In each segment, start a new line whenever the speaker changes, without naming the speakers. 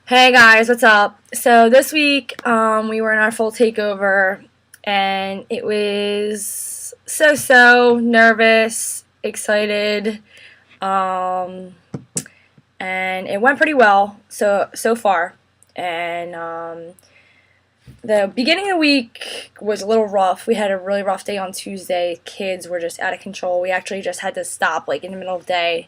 Hey guys, what's up? So this week we were in our full takeover and it was so nervous, excited, um, and it went pretty well so far. And the beginning of the week was a little rough. We had a really rough day on Tuesday. Kids were just out of control. We actually just had to stop like in the middle of the day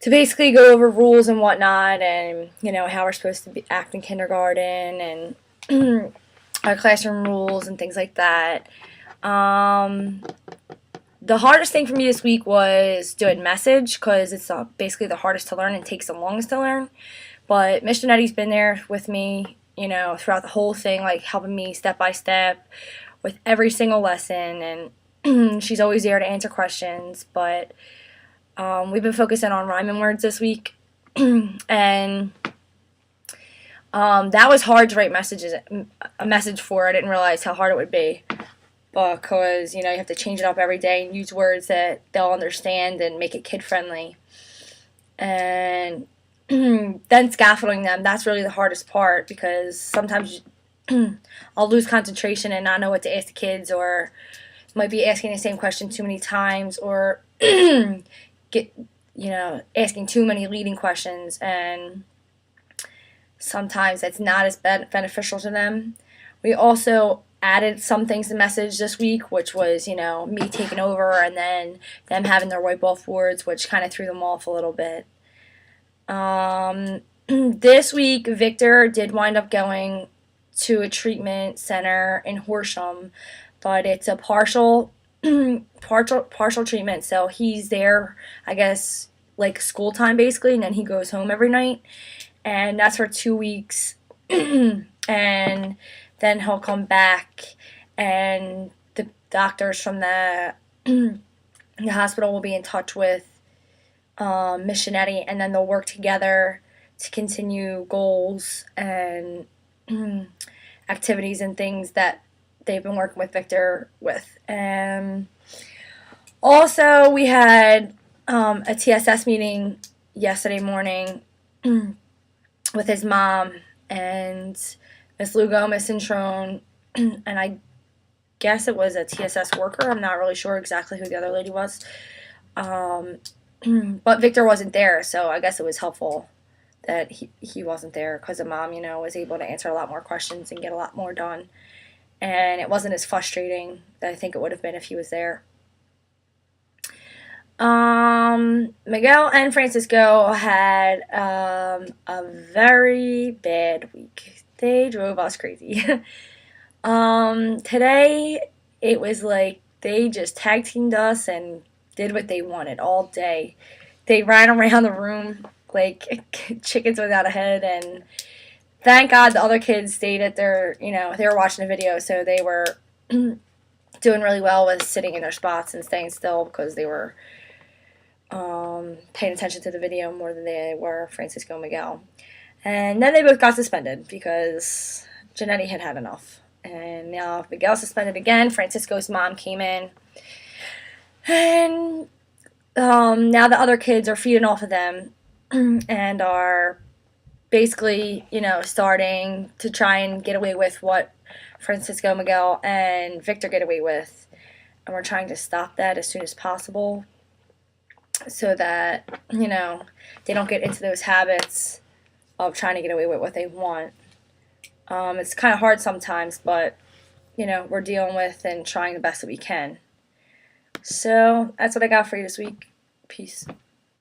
to basically go over rules and whatnot, and how we're supposed to act in kindergarten and our classroom rules and things like that. Um, the hardest thing for me this week was doing message because it's basically the hardest to learn and takes the longest to learn. But Miss Janetti's been there with me, throughout the whole thing, like helping me step by step with every single lesson, and she's always there to answer questions. But we've been focusing on rhyming words this week, and that was hard to write a message for. I didn't realize how hard it would be because you have to change it up every day and use words that they'll understand and make it kid friendly. And then scaffolding them, that's really the hardest part because sometimes I'll lose concentration and not know what to ask the kids, or might be asking the same question too many times, or get asking too many leading questions, and sometimes that's not as beneficial to them. We also added some things to message this week, which was me taking over and then them having their white ball boards, which kind of threw them off a little bit. This week Victor did wind up going to a treatment center in Horsham, but it's a partial treatment, so he's there, I guess, like school time basically, and then he goes home every night, and that's for 2 weeks. And then he'll come back, and the doctors from the hospital will be in touch with Miss Janetti, and then they'll work together to continue goals and activities and things that they've been working with Victor with. And also, we had a TSS meeting yesterday morning with his mom and Miss Lugo, Miss Introne, and I guess it was a TSS worker. I'm not really sure exactly who the other lady was. But Victor wasn't there, so I guess it was helpful that he wasn't there because the mom, was able to answer a lot more questions and get a lot more done. And it wasn't as frustrating that I think it would have been if he was there. Miguel and Francisco had a very bad week. They drove us crazy. Today it was like they just tag teamed us and did what they wanted all day. They ran around the room like chickens without a head, and thank God the other kids stayed at their, they were watching the video, so they were doing really well with sitting in their spots and staying still because they were paying attention to the video more than they were Francisco and Miguel. And then they both got suspended because Janetti had had enough. And now Miguel suspended again. Francisco's mom came in. And now the other kids are feeding off of them and are basically, starting to try and get away with what Francisco, Miguel, and Victor get away with. And we're trying to stop that as soon as possible so that, they don't get into those habits of trying to get away with what they want. It's kind of hard sometimes, but, we're dealing with and trying the best that we can. So that's what I got for you this week. Peace.